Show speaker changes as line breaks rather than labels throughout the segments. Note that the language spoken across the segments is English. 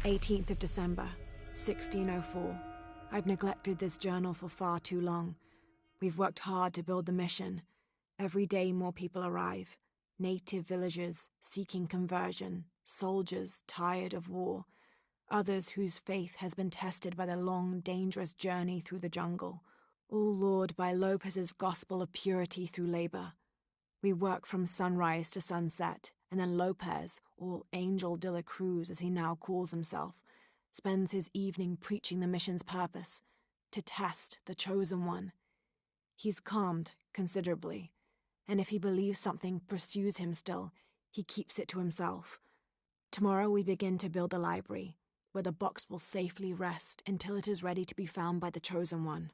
18th of December, 1604. I've neglected this journal for far too long. We've worked hard to build the mission. Every day more people arrive. Native villagers seeking conversion, soldiers tired of war, others whose faith has been tested by the long, dangerous journey through the jungle, all lured by Lopez's gospel of purity through labor. We work from sunrise to sunset, and then Lopez, or Angel de la Cruz as he now calls himself, spends his evening preaching the mission's purpose, to test the chosen one. He's calmed considerably, and if he believes something pursues him still, he keeps it to himself. Tomorrow we begin to build a library, where the box will safely rest until it is ready to be found by the chosen one.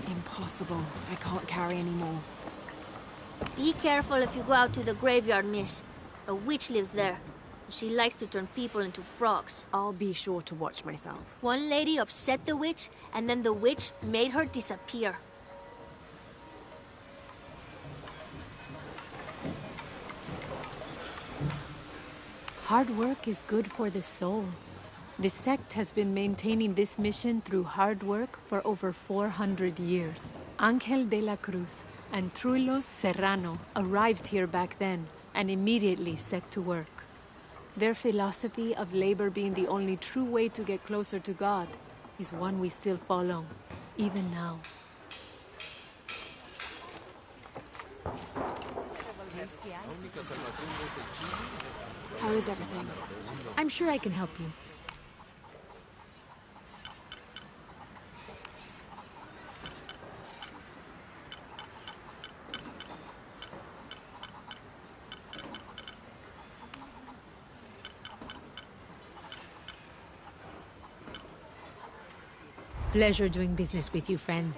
Impossible. I can't carry anymore.
Be careful if you go out to the graveyard, miss. A witch lives there. She likes to turn people into frogs.
I'll be sure to watch myself.
One lady upset the witch, and then the witch made her disappear.
Hard work is good for the soul. The sect has been maintaining this mission through hard work for over 400 years. Angel de la Cruz and Truilos Serrano arrived here back then and immediately set to work. Their philosophy of labor being the only true way to get closer to God is one we still follow, even now.
How is everything? I'm sure I can help you.
Pleasure doing business with you, friend.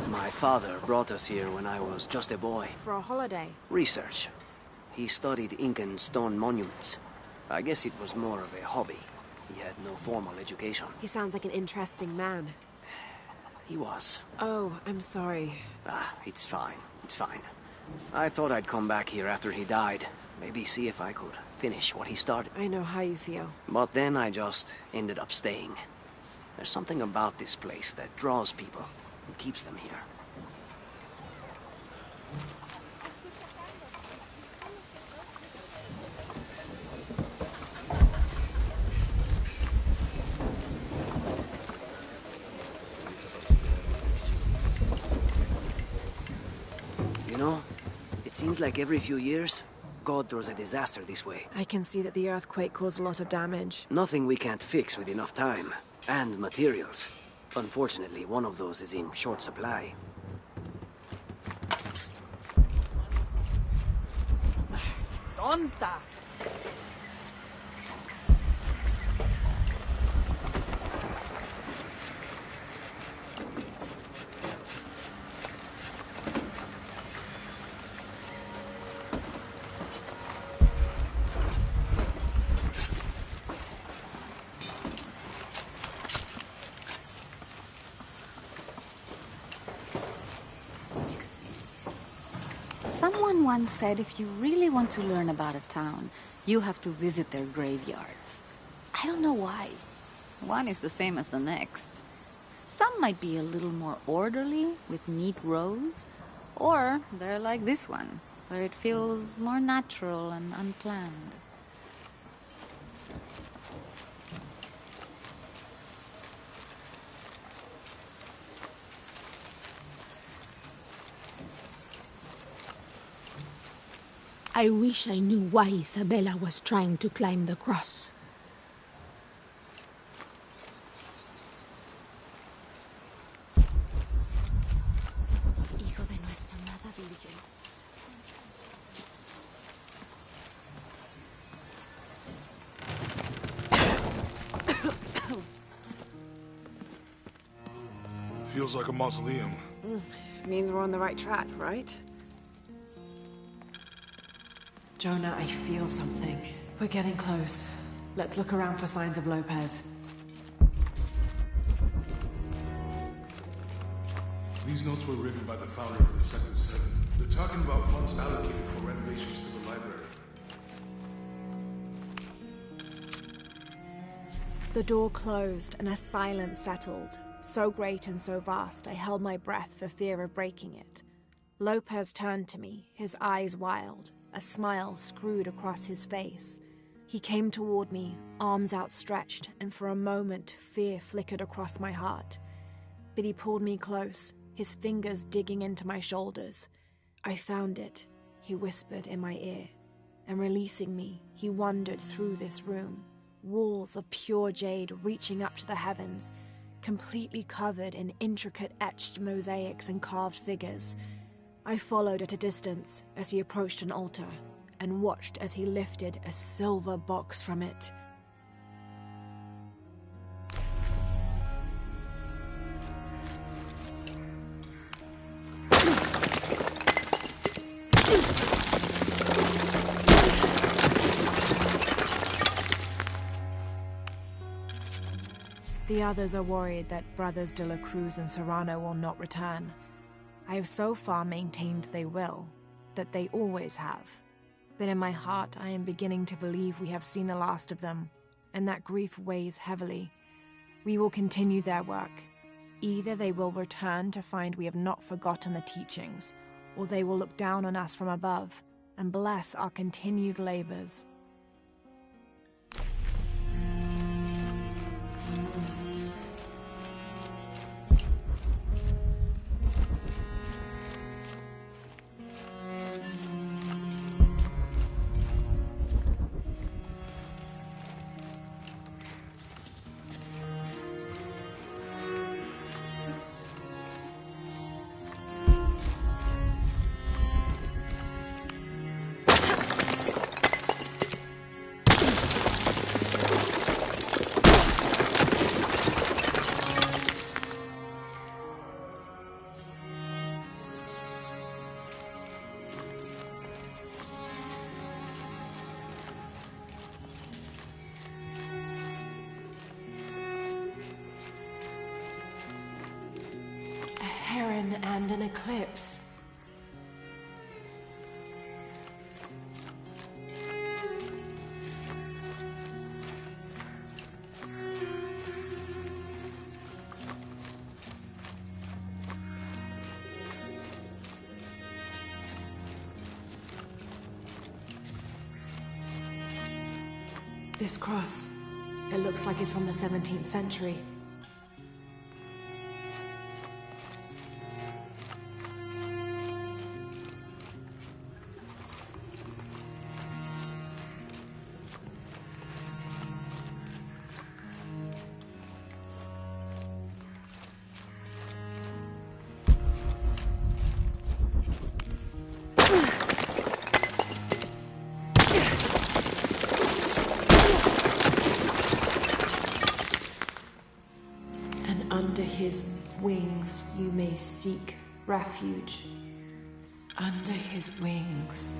My father brought us here when I was just a boy.
For a holiday?
Research. He studied Incan stone monuments. I guess it was more of a hobby. He had no formal education.
He sounds like an interesting man.
He was.
Oh, I'm sorry.
It's fine. It's fine. I thought I'd come back here after he died. Maybe see if I could finish what he started.
I know how you feel.
But then I just ended up staying. There's something about this place that draws people and keeps them here. You know, it seems like every few years, God throws a disaster this way.
I can see that the earthquake caused a lot of damage.
Nothing we can't fix with enough time. And materials. Unfortunately, one of those is in short supply.
Tonta!
Someone once said if you really want to learn about a town, you have to visit their graveyards. I don't know why. One is the same as the next. Some might be a little more orderly, with neat rows, or they're like this one, where it feels more natural and unplanned.
I wish I knew why Isabella was trying to climb the cross.
Hijo de nuestra amada Virgen.
Feels like a mausoleum.
Means we're on the right track, right? Jonah, I feel something. We're getting close. Let's look around for signs of Lopez.
These notes were written by the founder of the Sector 7. They're talking about funds allocated for renovations to the library.
The door closed and a silence settled. So great and so vast, I held my breath for fear of breaking it. Lopez turned to me, his eyes wild, a smile screwed across his face. He came toward me, arms outstretched, and for a moment fear flickered across my heart. But he pulled me close, his fingers digging into my shoulders. I found it, he whispered in my ear, and releasing me, he wandered through this room. Walls of pure jade reaching up to the heavens, completely covered in intricate etched mosaics and carved figures. I followed at a distance as he approached an altar, and watched as he lifted a silver box from it. The others are worried that Brothers de la Cruz and Serrano will not return. I have so far maintained they will, that they always have. But in my heart, I am beginning to believe we have seen the last of them, and that grief weighs heavily. We will continue their work. Either they will return to find we have not forgotten the teachings, or they will look down on us from above and bless our continued labors. And an eclipse. This cross, it looks like it's from the 17th century. Under his wings you may seek refuge. Under his wings.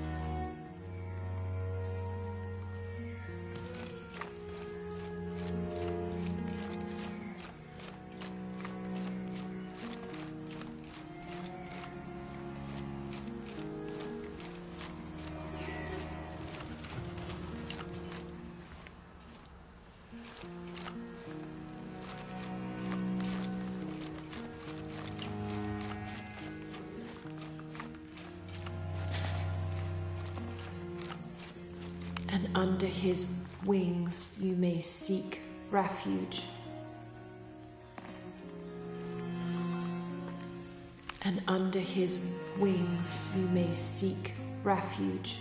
and under his wings you may seek refuge. And under his wings you may seek refuge.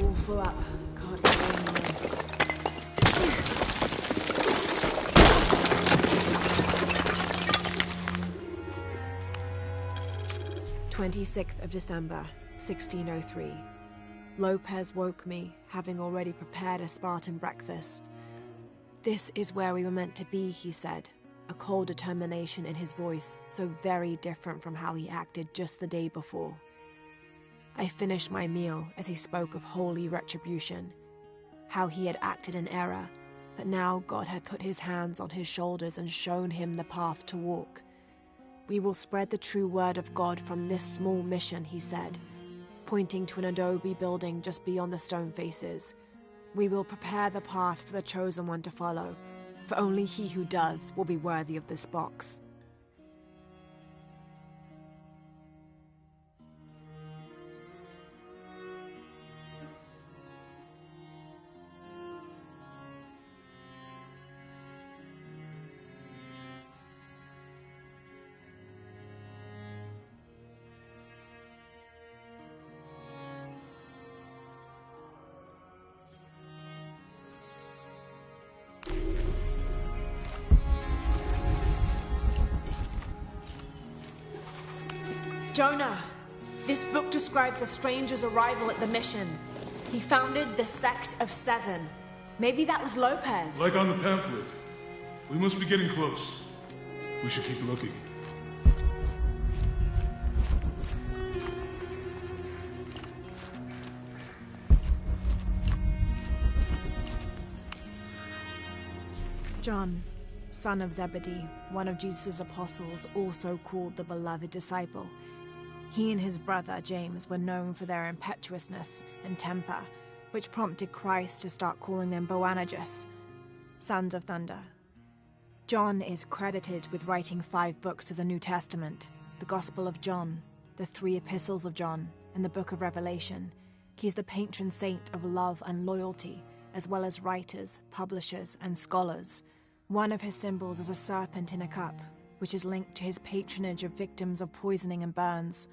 All full up. Can't go anymore. 26th of December, 1603. Lopez woke me, having already prepared a Spartan breakfast. "This is where we were meant to be," he said, a cold determination in his voice, so very different from how he acted just the day before. I finished my meal as he spoke of holy retribution, how he had acted in error, but now God had put his hands on his shoulders and shown him the path to walk. "We will spread the true word of God from this small mission," he said, pointing to an adobe building just beyond the stone faces. "We will prepare the path for the chosen one to follow, for only he who does will be worthy of this box." Jonah, this book describes a stranger's arrival at the mission. He founded the Sect of Seven. Maybe that was Lopez.
Like on the pamphlet. We must be getting close. We should keep looking.
John, son of Zebedee, one of Jesus' apostles, also called the beloved disciple. He and his brother James were known for their impetuousness and temper, which prompted Christ to start calling them Boanerges, sons of thunder. John is credited with writing 5 books of the New Testament: the Gospel of John, the 3 epistles of John, and the Book of Revelation. He's the patron saint of love and loyalty, as well as writers, publishers, and scholars. One of his symbols is a serpent in a cup, which is linked to his patronage of victims of poisoning and burns.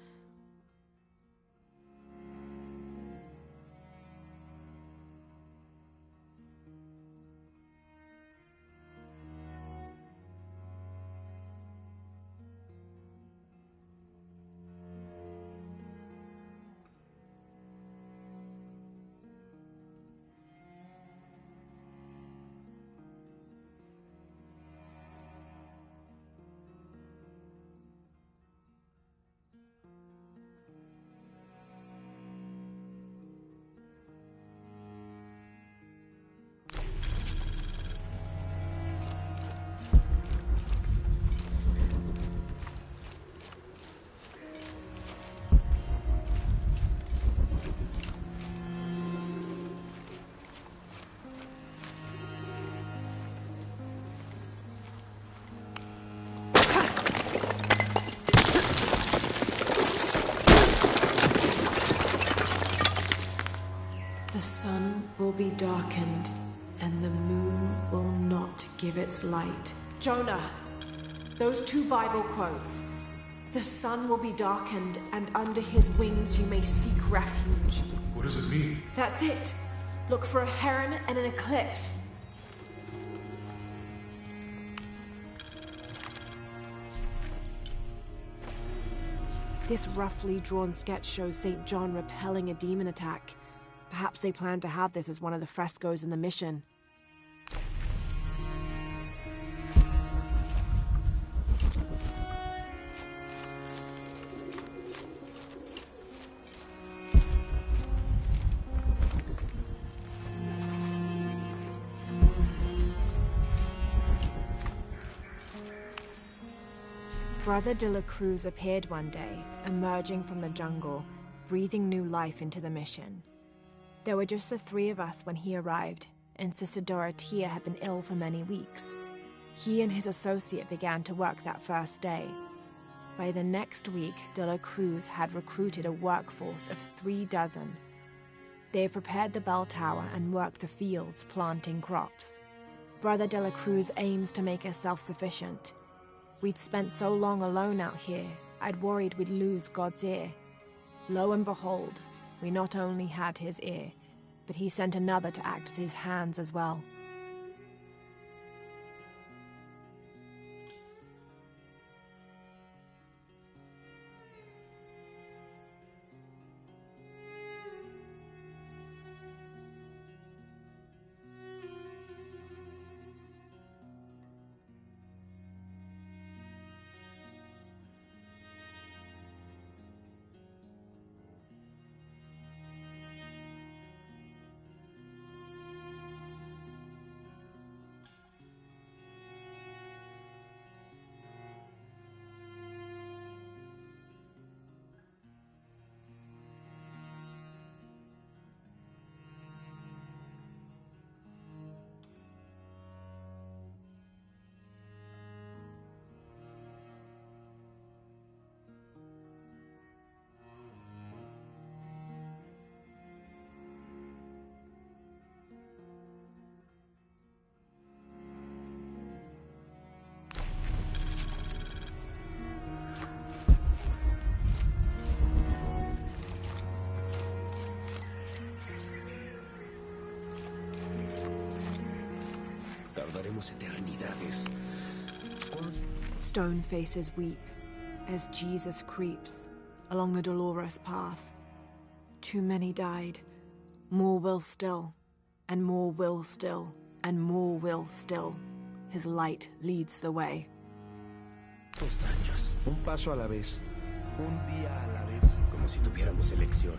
The sun will be darkened, and the moon will not give its light. Jonah, those 2 Bible quotes. The sun will be darkened, and under his wings you may seek refuge.
What does it mean?
That's it. Look for a heron and an eclipse. This roughly drawn sketch shows St. John repelling a demon attack. Perhaps they plan to have this as one of the frescoes in the mission. Brother de la Cruz appeared one day, emerging from the jungle, breathing new life into the mission. There were just the three of us when he arrived, and Sister Dorothea had been ill for many weeks. He and his associate began to work that first day. By the next week, De La Cruz had recruited a workforce of 36. They have prepared the bell tower and worked the fields, planting crops. Brother De La Cruz aims to make us self-sufficient. We'd spent so long alone out here, I'd worried we'd lose God's ear. Lo and behold, we not only had his ear, but he sent another to act as his hands as well.
Tardaremos eternidades.
Stone faces weep as Jesus creeps along the dolorous path. Too many died. More will still, and more will still, and more will still. His light leads the way.
2 años. Un paso a la vez. Un día a la vez. Como si tuviéramos elección.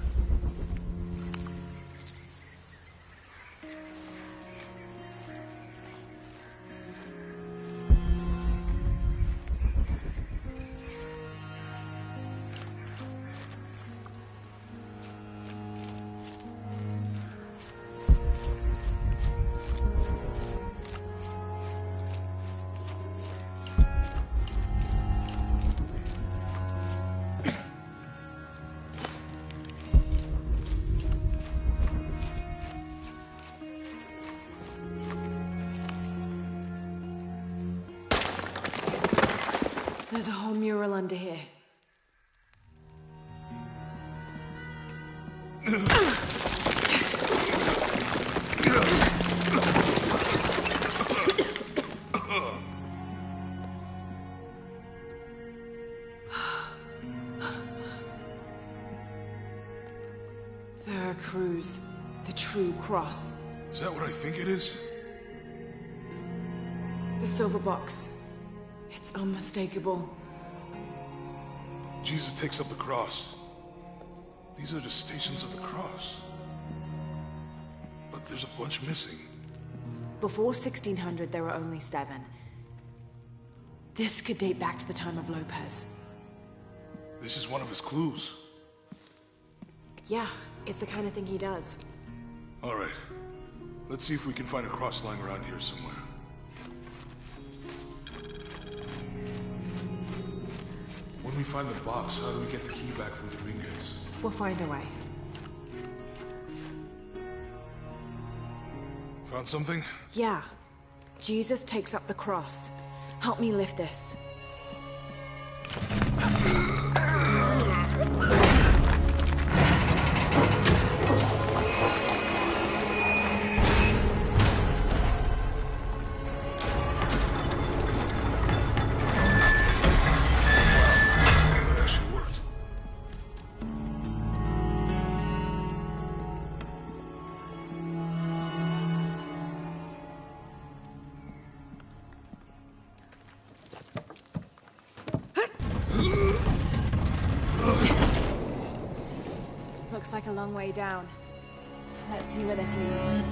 There's a whole mural under here. Veracruz, the true cross.
Is that what I think it is?
The silver box. It's unmistakable.
Jesus takes up the cross. These are the stations of the cross. But there's a bunch missing.
Before 1600, there were only 7. This could date back to the time of Lopez.
This is one of his clues.
Yeah, it's the kind of thing he does.
All right. Let's see if we can find a cross lying around here somewhere. When we find the box, how do we get the key back from Dominguez?
We'll find a way.
Found something?
Yeah. Jesus takes up the cross. Help me lift this. Looks like a long way down. Let's see where this leads.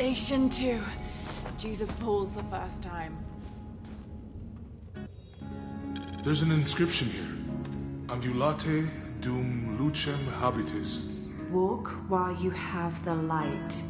Station 2. Jesus falls the first time.
There's an inscription here. Ambulate dum lucem habitis.
Walk while you have the light.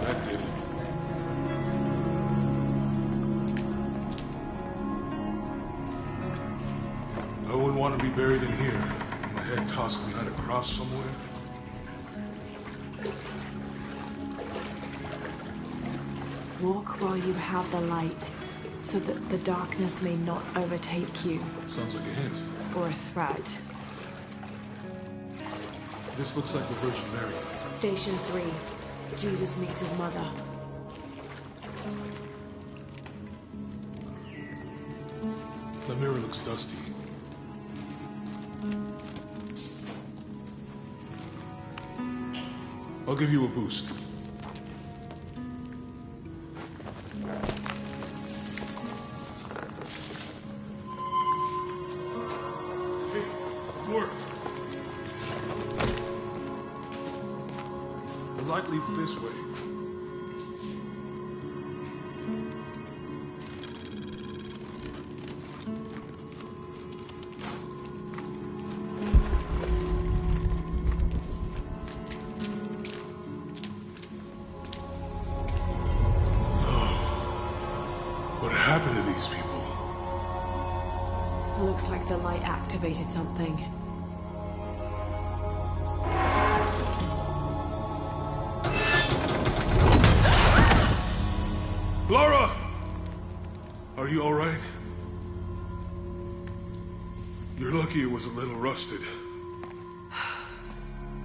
That did it. I wouldn't want to be buried in here. My head tossed behind a cross somewhere.
Walk while you have the light, so that the darkness may not overtake you,
Sounds like a hint.
or a threat.
This looks like the Virgin Mary.
Station 3. Jesus meets his mother.
The mirror looks dusty. I'll give you a boost. Hey, it worked. The light leads this way. What happened to these people?
Looks like the light activated something.
Laura! Are you all right? You're lucky it was a little rusted.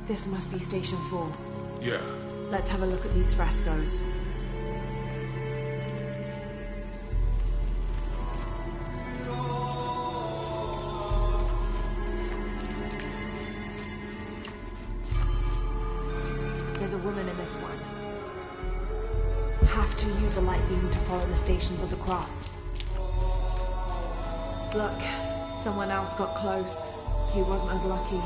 This must be Station 4.
Yeah.
Let's have a look at these frescoes. There's a woman in this one. Have to use a light beam to follow the stations of the cross. Look, someone else got close. He wasn't as lucky.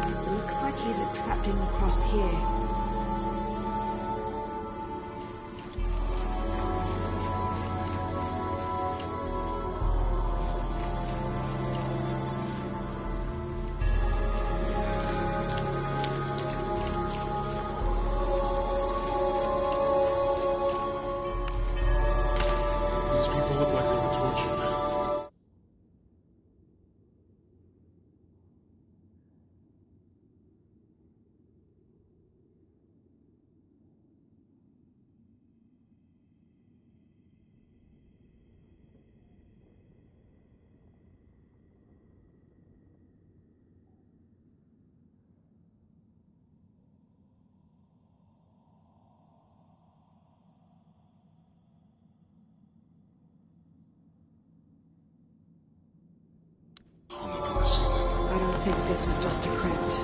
It looks like he's accepting the cross here.
These people look like they were tortured. Hung up in the ceiling.
I don't think this was just a crypt.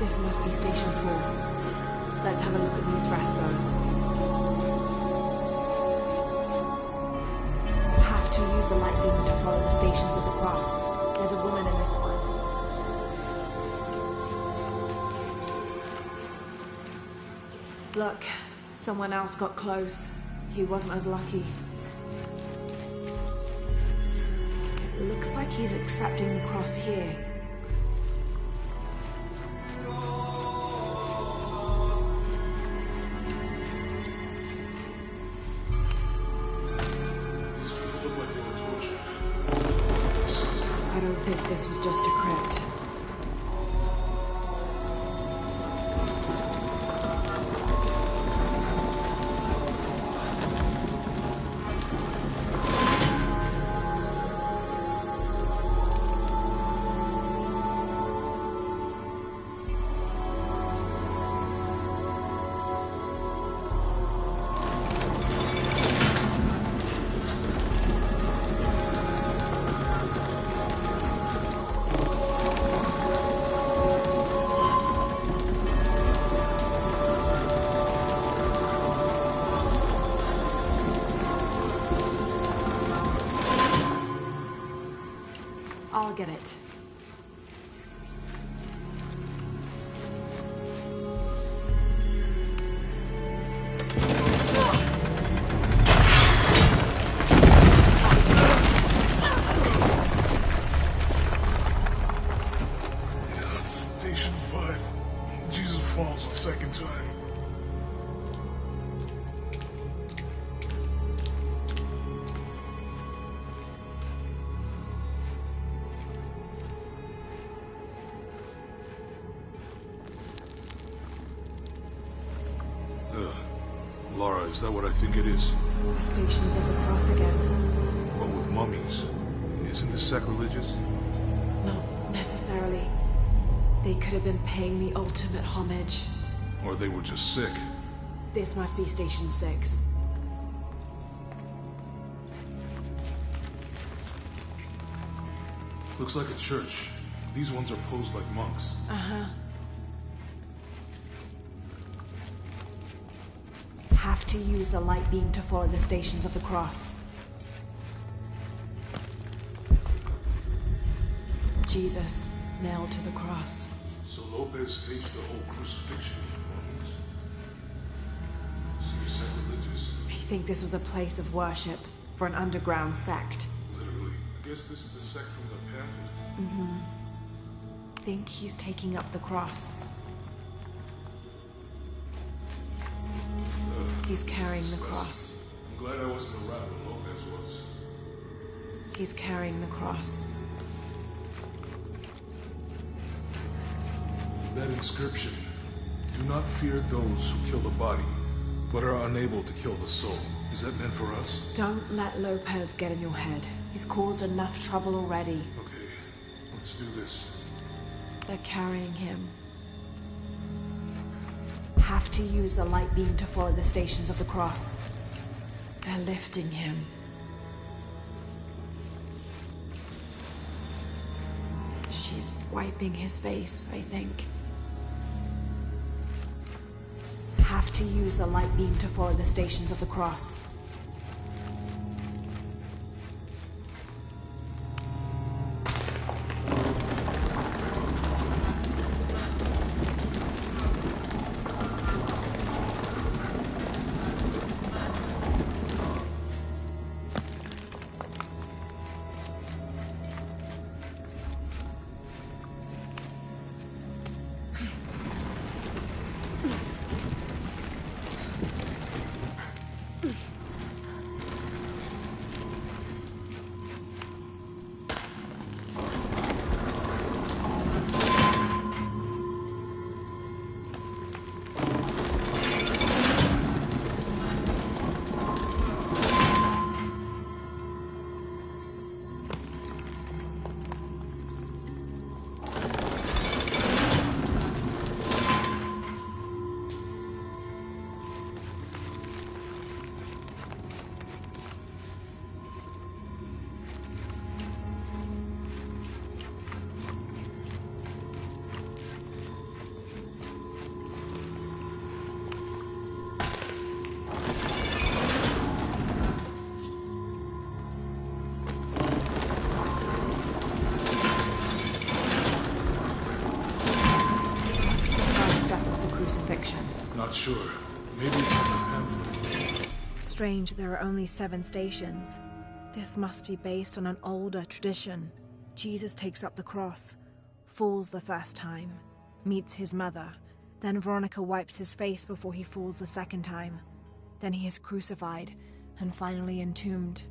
This must be Station 4. Let's have a look at these frescoes. Have to use the light beam to follow the Stations of the Cross. There's a woman in this one. Look, someone else got close. He wasn't as lucky. It looks like he's accepting the cross here. I don't think this was just a crypt. I'll get it.
Station 5. Jesus falls a second time. Laura, is that what I think it is?
The Stations of the Cross again.
But with mummies. Isn't this sacrilegious?
Not necessarily. They could have been paying the ultimate homage.
Or they were just sick.
This must be Station 6.
Looks like a church. These ones are posed like monks.
Uh-huh. Have to use the light beam to follow the Stations of the Cross. Jesus, nailed to the cross.
So Lopez staged the whole crucifixion for mummies. Seems sacrilegious.
I think this was a place of worship for an underground sect.
Literally. I guess this is the sect from the pamphlet.
Mm-hmm. Think he's taking up the cross. He's carrying the cross.
I'm glad I wasn't around when Lopez was.
He's carrying the cross.
That inscription. Do not fear those who kill the body, but are unable to kill the soul. Is that meant for us?
Don't let Lopez get in your head. He's caused enough trouble already.
Okay, let's do this.
They're carrying him. Have to use the light beam to follow the Stations of the Cross. They're lifting him. She's wiping his face, I think. Have to use the light beam to follow the Stations of the Cross.
sure. Maybe it's on the pamphlet.
Strange there are only 7 stations. This must be based on an older tradition. Jesus takes up the cross, falls the first time, meets his mother. Then Veronica wipes his face before he falls the second time. Then he is crucified and finally entombed.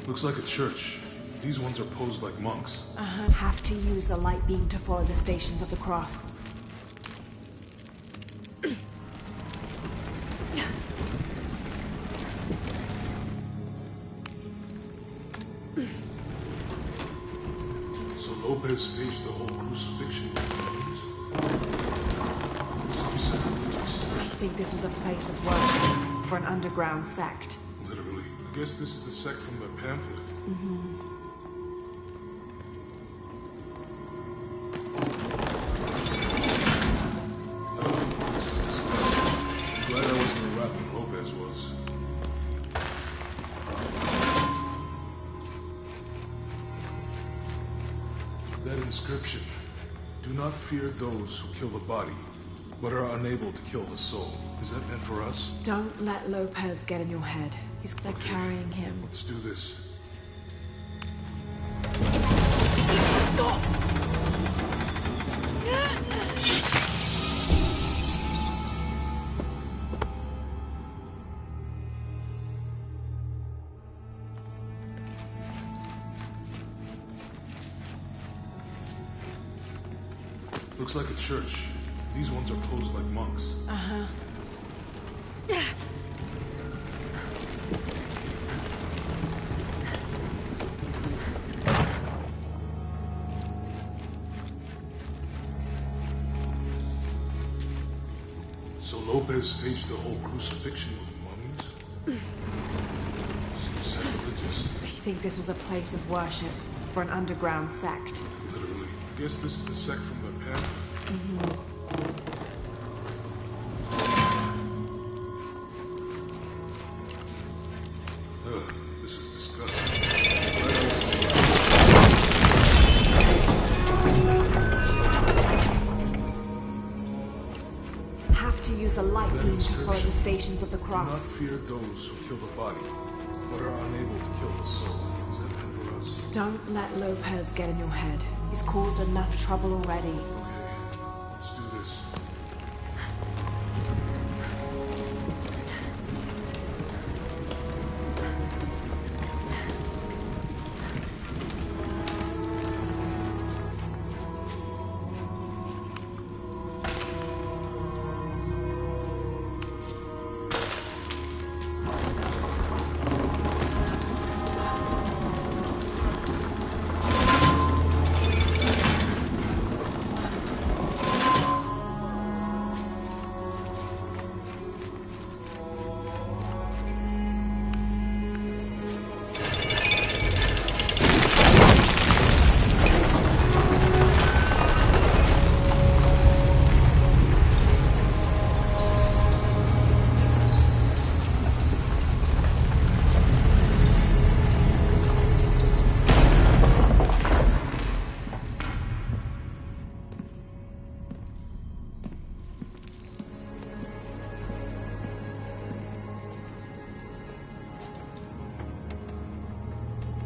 Looks like a church. These ones are posed like monks.
Have to use the light beam to follow the stations of the cross.
So Lopez staged the whole crucifixion. Some sacrilegious.
I think this was a place of worship for an underground sect.
Literally. I guess this is the sect from the pamphlet. This is disgusting. Glad I wasn't the rat when Lopez was. That inscription. Do not fear those who kill the body, but are unable to kill the soul. Is that meant for us?
Don't let Lopez get in your head. They're carrying him.
Let's do this. Looks like a church. These ones are posed like monks. So Lopez staged the whole crucifixion with mummies? Seems sacrilegious.
I think this was a place of worship for an underground sect.
Literally. I guess this is the sect from the pamphlet. This is disgusting.
Have to use the light
That
beam to follow
inscription.
the stations of the
Do not
cross.
fear those who kill the body, but are unable to kill the soul. Is that meant for us?
Don't let Lopez get in your head. He's caused enough trouble already.
Okay, let's do this.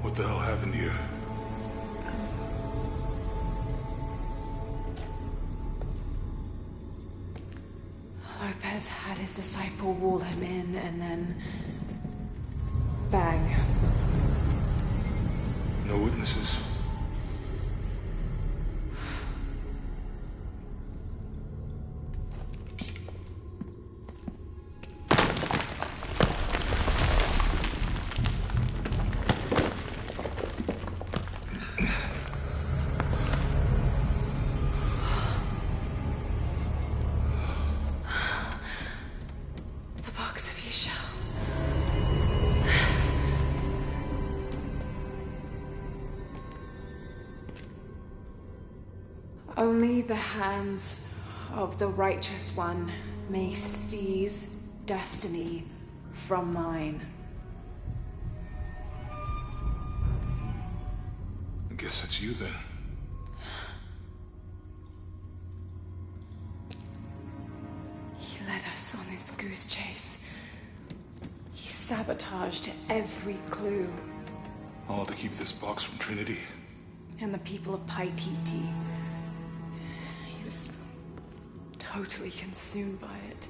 What the hell happened here?
Lopez had his disciple wall him in, and then... bang.
No witnesses.
The box of Isha. Only the hands of the righteous one may seize destiny from mine.
I guess it's you then.
He led us on this goose chase. He sabotaged every clue.
All to keep this box from Trinity.
And the people of pt. He was totally consumed by it.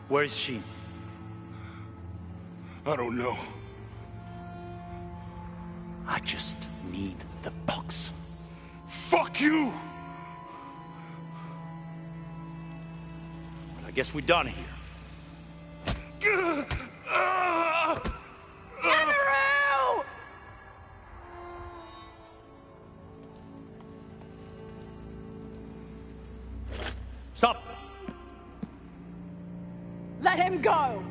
Where is she?
I don't know.
I just need the box.
Fuck you!
Well, I guess we're done here.
Amaru!
Stop!
Let him go!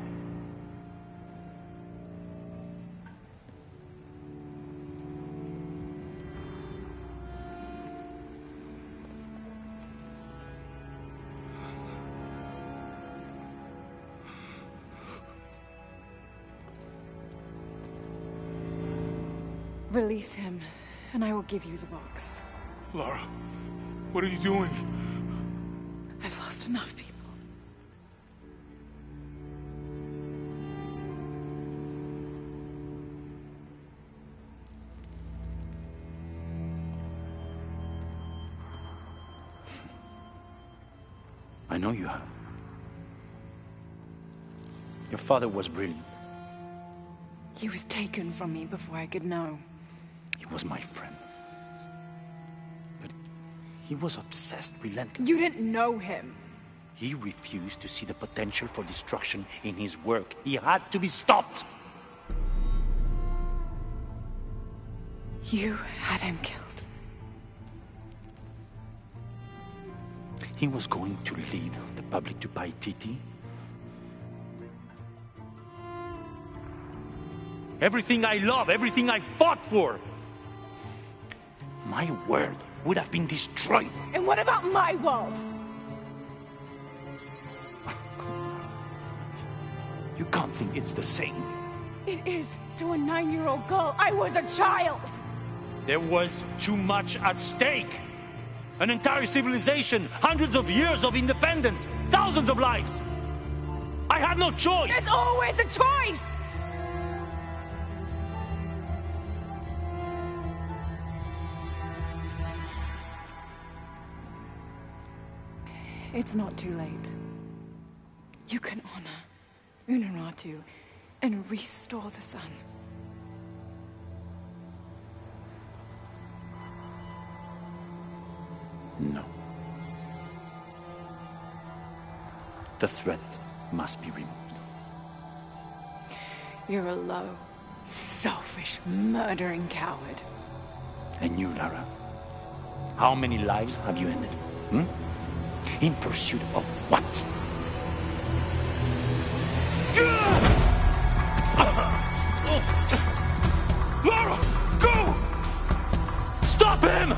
Release him, and I will give you the box.
Lara, what are you doing?
I've lost enough people.
I know you have. Your father was brilliant.
He was taken from me before I could know.
He was my friend. But he was obsessed, relentless.
You didn't know him.
He refused to see the potential for destruction in his work. He had to be stopped.
You had him killed.
He was going to lead the public to Paititi. Everything I love, everything I fought for. My world would have been destroyed.
And what about my world?
You can't think it's the same.
It is to a 9-year-old girl. I was a child.
There was too much at stake. An entire civilization, hundreds of years of independence, thousands of lives. I had no choice.
There's always a choice. It's not too late. You can honor Unuratu and restore the sun.
No. The threat must be removed.
You're a low, selfish, murdering coward.
And you, Lara? How many lives have you ended? In pursuit of what?
Lara, go!
Stop him!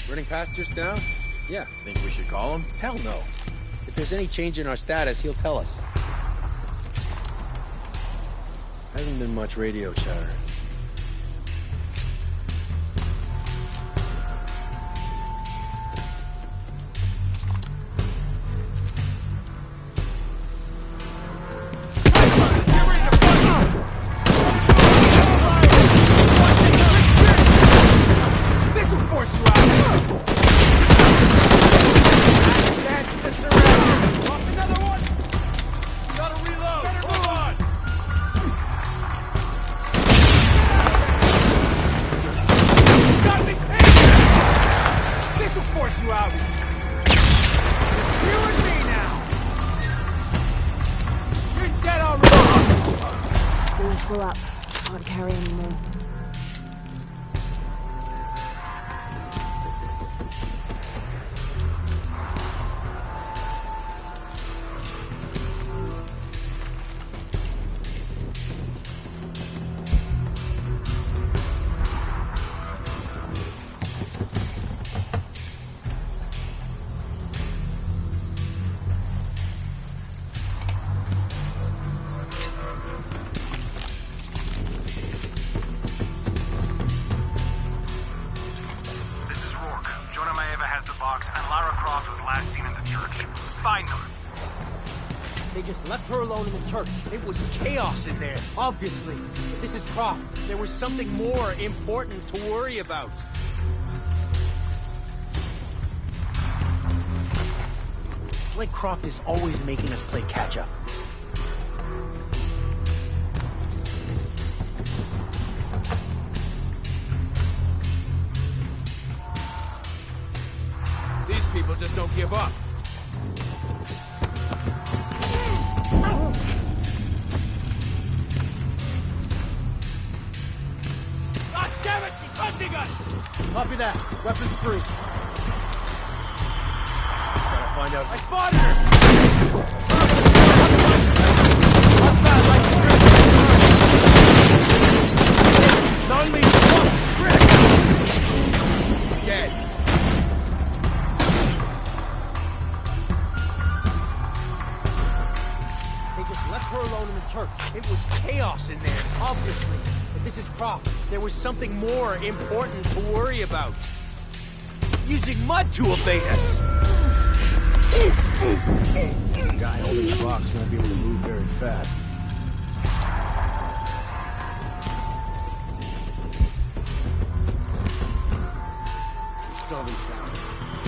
Running past just now? Yeah.
Think we should call him?
Hell no. If there's any change in our status, he'll tell us. Hasn't been much radio chatter.
Full up. Can't carry anymore.
church. Find them.
They just left her alone in the church. It was chaos in there, obviously. But this is Croft. There was something more important to worry about. It's like Croft is always making us play catch-up.
These people just don't give up.
God damn it! She's hunting us!
Copy that. Weapons free.
Gotta find out.
I spotted her!
Non-lead swamp! Script!
Dead.
They just left her alone in the church. It was chaos in there, obviously. But this is Croft. There was something more important to worry about.
Using mud to evade us.
The guy holding the box won't be able to move very fast. Still been found.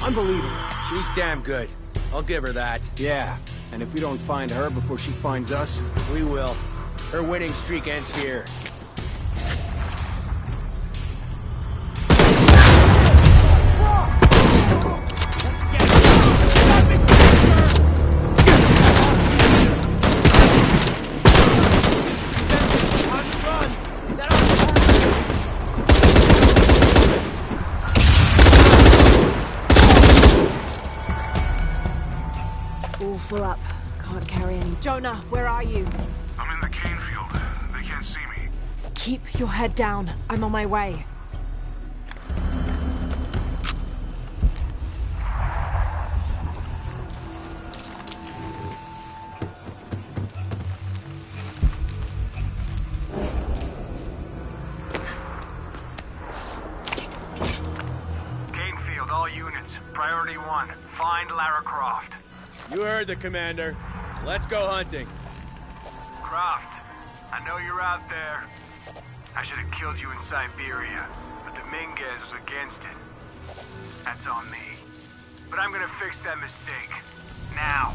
Unbelievable.
She's damn good. I'll give her that.
Yeah, and if we don't find her before she finds us,
We will. Her winning streak ends here.
All full up. Can't carry any. Jonah, where are you?
I'm in the cane field. They can't see me.
Keep your head down. I'm on my way.
Cane field, all units. Priority 1. Find Lara Croft.
You heard the commander. Let's go hunting.
Croft, I know you're out there. I should have killed you in Siberia, but Dominguez was against it. That's on me. But I'm gonna fix that mistake. Now.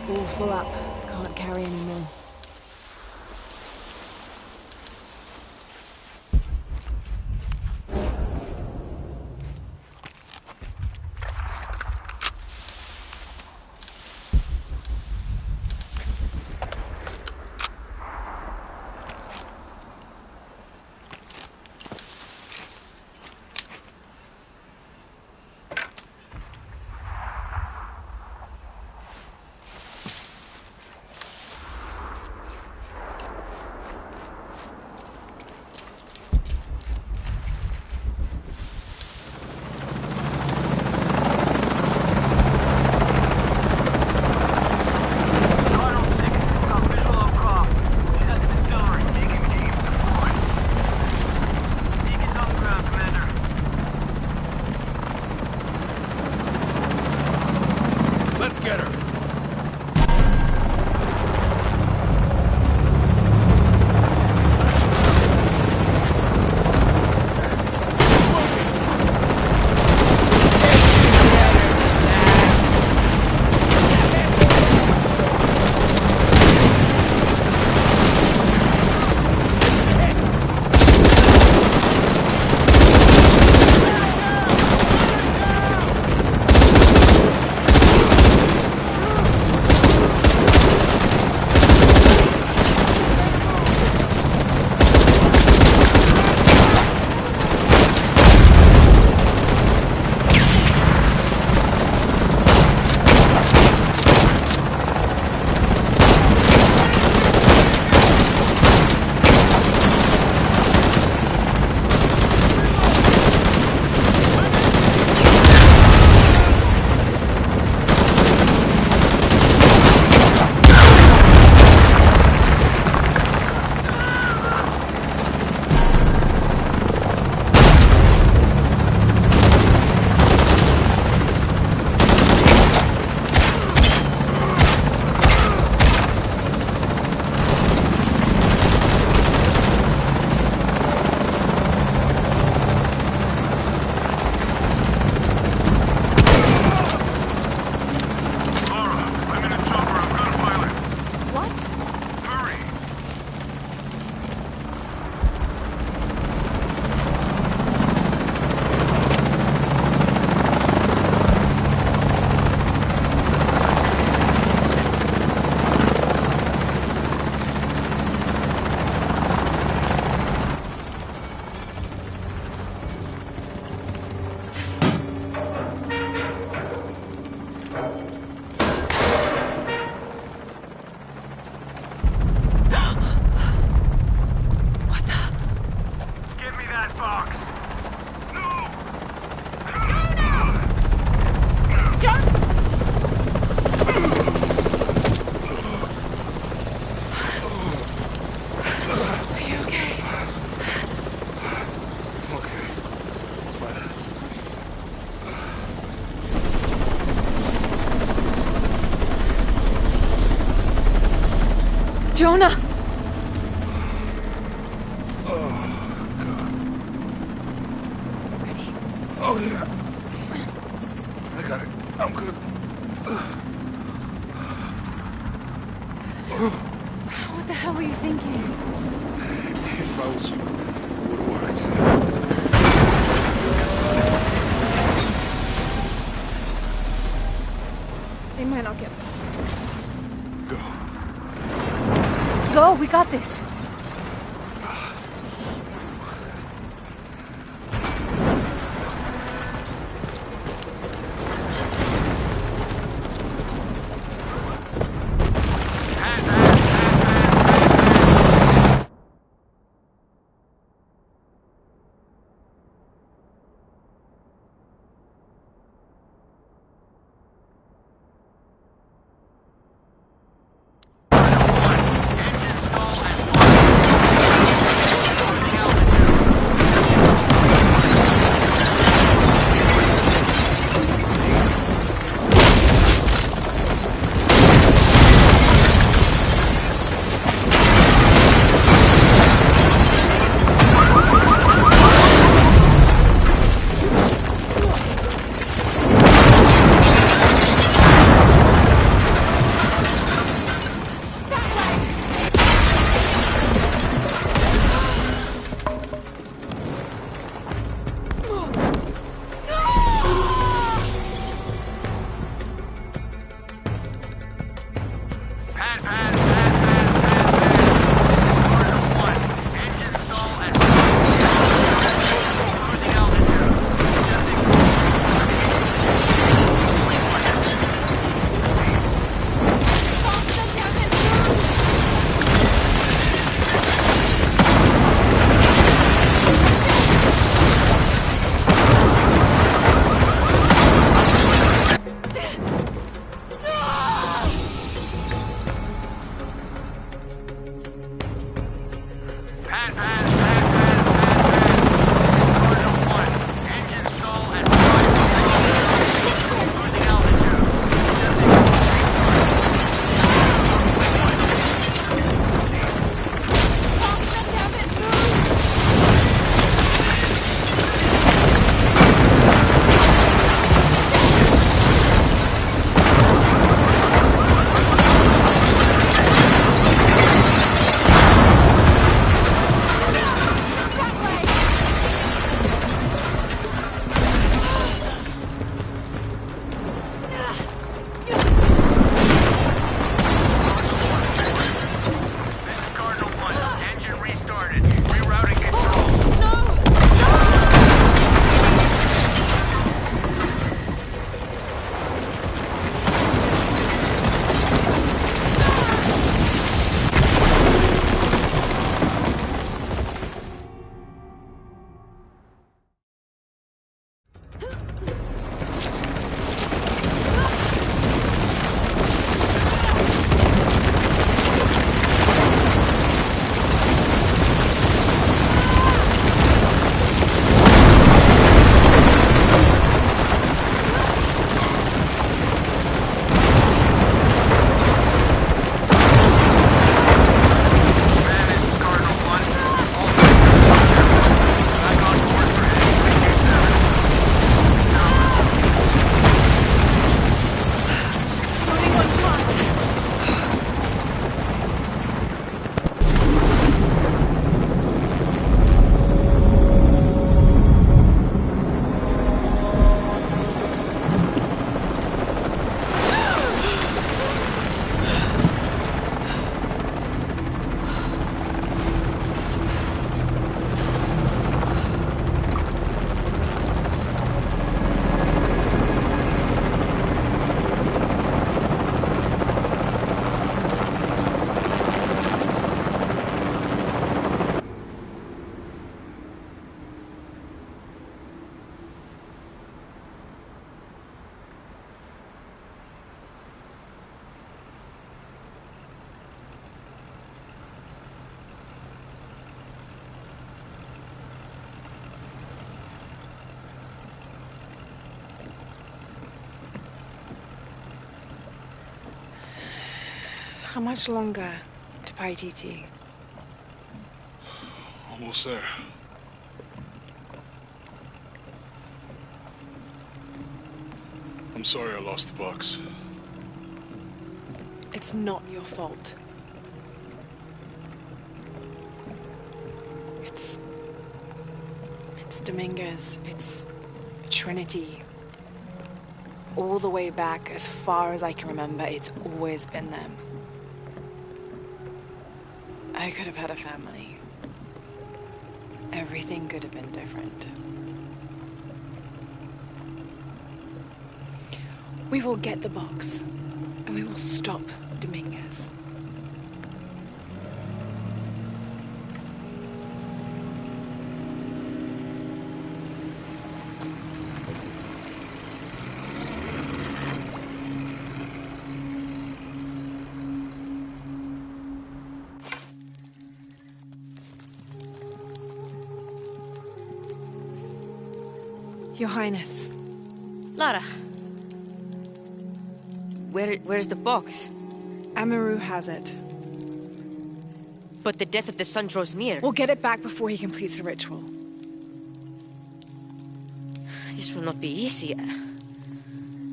All full up. Can't carry any more.
Jonah!
Oh, yeah. I got it. I'm good.
What the hell were you thinking?
If I was you, it would have worked.
They might not get far.
Go.
Go, we got this. How much longer to
pt.
Almost there. I'm sorry I lost the box.
It's not your fault. It's Dominguez. It's Trinity. All the way back, as far as I can remember, it's always been them. I could have had a family. Everything could have been different. We will get the box, and we will stop Dominguez. Your Highness.
Lara. Where's the box?
Amaru has it.
But the death of the sun draws near.
We'll get it back before he completes the ritual.
This will not be easy.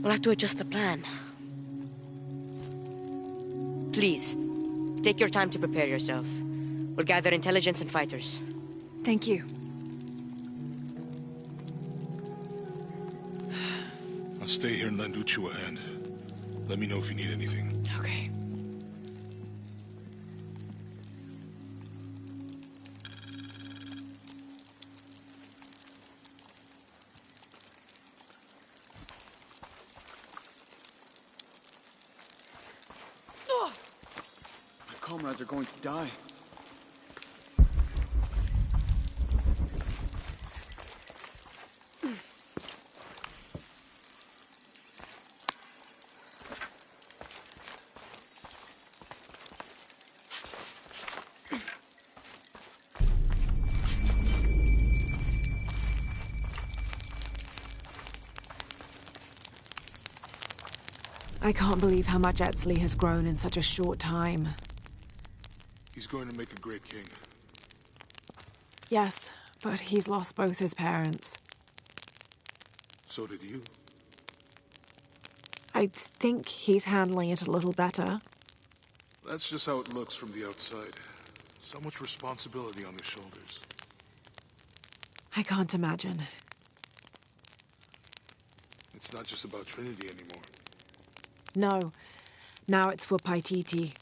We'll have to adjust the plan. Please, take your time to prepare yourself. We'll gather intelligence and fighters.
Thank you.
I'll stay here and lend Uchu a hand. Let me know if you need anything.
Okay.
My comrades are going to die.
I can't believe how much Etzli has grown in such a short time.
He's going to make a great king.
Yes, but he's lost both his parents.
So did you.
I think he's handling it a little better.
That's just how it looks from the outside. So much responsibility on his shoulders.
I can't imagine.
It's not just about Trinity anymore.
No. Now it's for Paititi.